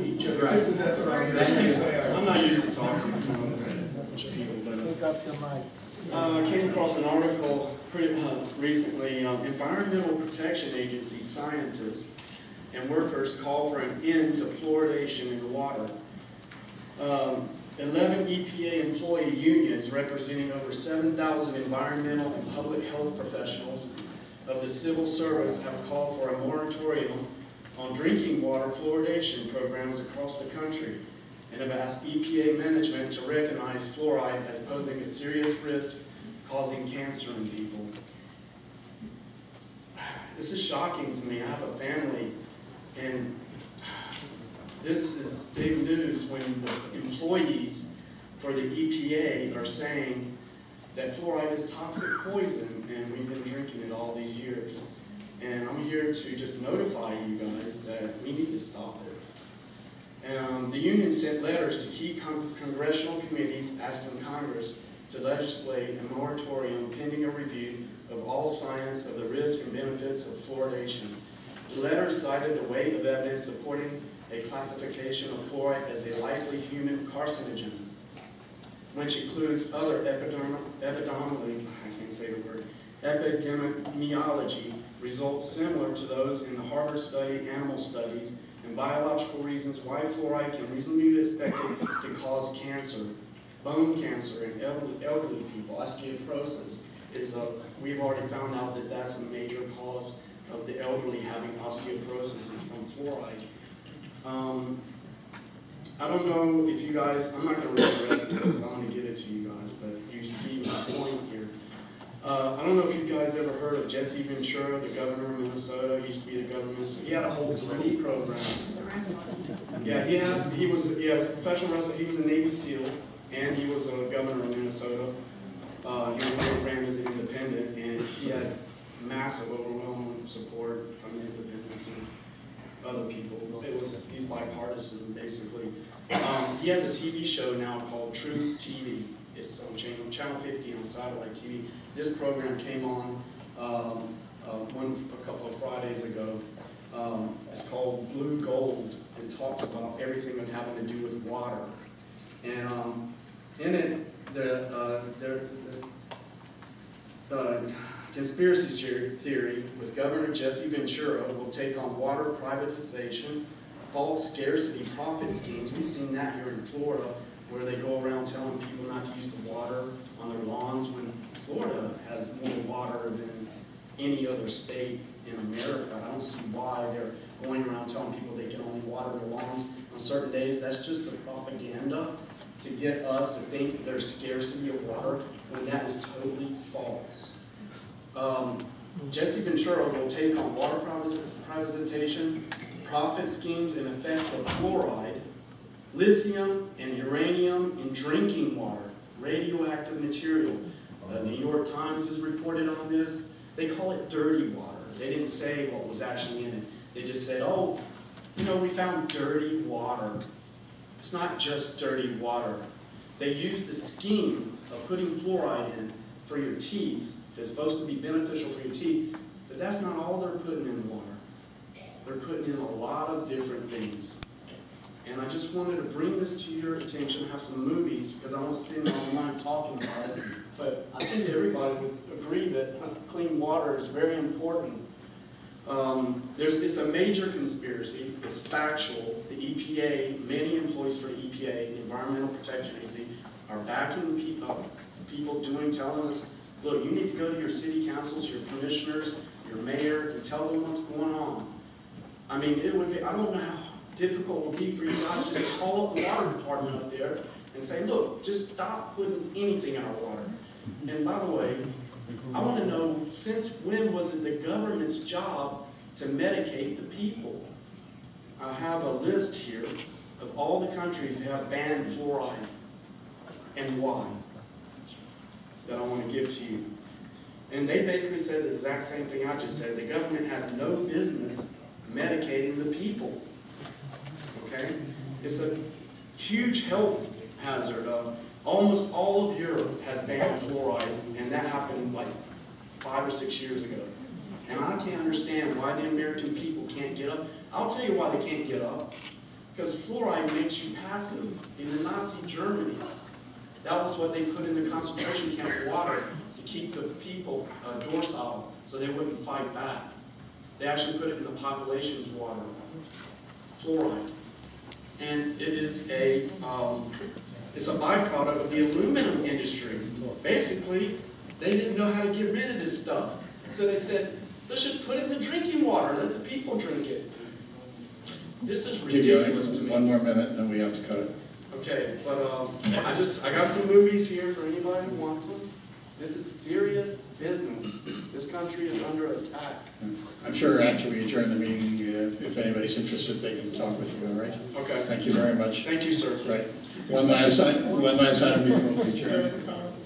each other. Right. I'm not used to talking to people, but I came across an article recently. Environmental Protection Agency scientists and workers call for an end to fluoridation in the water. 11 EPA employee unions representing over 7,000 environmental and public health professionals of the civil service have called for a moratorium on drinking water fluoridation programs across the country and have asked EPA management to recognize fluoride as posing a serious risk causing cancer in people. This is shocking to me. I have a family, and this is big news when the employees for the EPA are saying that fluoride is toxic poison, and we've been drinking it all these years. And I'm here to just notify you guys that we need to stop it. The union sent letters to key congressional committees asking Congress to legislate a moratorium pending a review of all science of the risks and benefits of fluoridation. The letters cited the weight of evidence supporting a classification of fluoride as a likely human carcinogen, which includes other epidemiology results similar to those in the Harvard study, animal studies, and biological reasons why fluoride can reasonably be expected to cause cancer, bone cancer in elderly people. Osteoporosis is we've already found out that that's a major cause of the elderly having osteoporosis is from fluoride. I don't know if you guys, I'm not going to read the rest of this, I'm going to give it to you guys, but you see my point here. I don't know if you guys ever heard of Jesse Ventura, the governor of Minnesota. He used to be the governor of Minnesota. He had a whole TV program. Yeah, he was a professional wrestler. He was a Navy SEAL, and he was a governor of Minnesota. He was ran as an independent, and he had massive, overwhelming support from the independents and other people. He's bipartisan, basically. He has a TV show now called True TV. It's on Channel 50 on satellite TV. This program came on a couple of Fridays ago. It's called Blue Gold. It talks about everything that having to do with water. And in it, the conspiracy theory with Governor Jesse Ventura will take on water privatization, false scarcity profit schemes. We've seen that here in Florida, where they go around telling people not to use the water on their lawns when Florida has more water than any other state in America. I don't see why they're going around telling people they can only water their lawns on certain days. That's just the propaganda to get us to think there's scarcity of water when that is totally false. Jesse Ventura will take on water privatization, profit schemes, and effects of fluoride, lithium and uranium in drinking water, radioactive material. The New York Times has reported on this. They call it dirty water. They didn't say what was actually in it. They just said, oh, you know, we found dirty water. It's not just dirty water. They used the scheme of putting fluoride in for your teeth. It's supposed to be beneficial for your teeth, but that's not all they're putting in the water. They're putting in a lot of different things. And I just wanted to bring this to your attention, have some movies, because I won't spend all my time talking about it, but I think everybody would agree that clean water is very important. It's a major conspiracy. It's factual. The EPA, many employees for the EPA, the Environmental Protection Agency, are backing people telling us, look, you need to go to your city councils, your commissioners, your mayor, and tell them what's going on. I mean, it would be, I don't know how difficult it would be for you guys just to call up the water department up there and say, look, just stop putting anything in our water. And by the way, I want to know, since when was it the government's job to medicate the people? I have a list here of all the countries that have banned fluoride and why that I want to give to you. And they basically said the exact same thing I just said. The government has no business medicating the people. Okay? It's a huge health hazard. Almost all of Europe has banned fluoride, and that happened like 5 or 6 years ago. And I can't understand why the American people can't get up. I'll tell you why they can't get up. Because fluoride makes you passive. In the Nazi Germany, that was what they put in the concentration camp water to keep the people docile so they wouldn't fight back. They actually put it in the population's water, fluoride. And it is it's a byproduct of the aluminum industry. Basically, they didn't know how to get rid of this stuff. So they said, let's just put it in the drinking water, let the people drink it. This is ridiculous to me. One more minute and then we have to cut it. Okay, but I got some movies here for anybody who wants them. This is serious business. This country is under attack. I'm sure after we adjourn the meeting, if anybody's interested, they can talk with you, all right? Okay. Thank you very much. Thank you, sir. Right. One last item before we adjourn.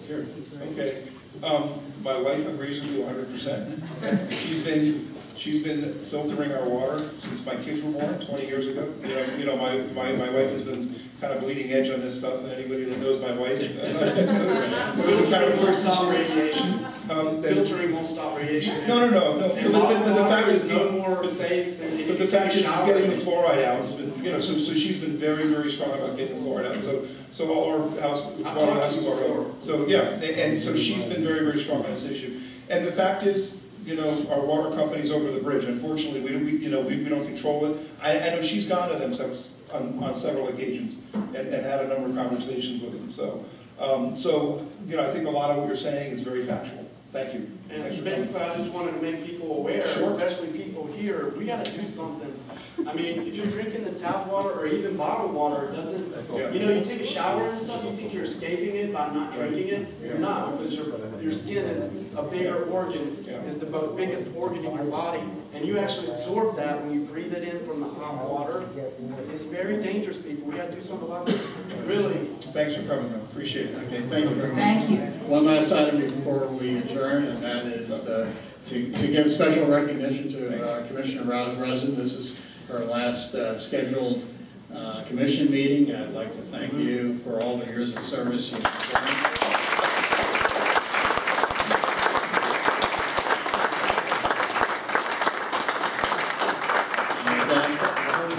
Sure. Okay. My wife agrees with you 100%. She's been filtering our water since my kids were born 20 years ago. You know, my wife has been kind of bleeding edge on this stuff, and anybody that knows my wife Filtering won't stop radiation. Filtering won't stop radiation. No. And But the fact is, no more safe than but the fact is, getting the fluoride out has been, you know, so she's been very, very strong about getting the fluoride out. So all our houses are over. So yeah, and so she's been very, very strong on this issue. And the fact is, you know, our water company's over the bridge. Unfortunately, we don't control it. I know she's gone to them on several occasions and had a number of conversations with them. So you know, I think a lot of what you're saying is very factual. Thank you. And basically, I just wanted to make people aware, especially people here, we got to do something. I mean, if you're drinking the tap water or even bottled water, it doesn't, you know, you take a shower and stuff, you think you're escaping it by not drinking it. You're not, because your skin is a bigger organ, is the biggest organ in your body. And you actually absorb that when you breathe it in from the hot water. It's very dangerous, people. We got to do something about this. Really. Thanks for coming, though. Appreciate it. Okay, thank you very much. Thank you. One last item before we adjourn, and that is to give special recognition to Commissioner Rosen. This is her last scheduled commission meeting. I'd like to thank you for all the years of service you've done.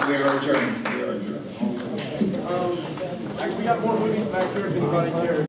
We are adjourned. We got more movies back here if anybody cares.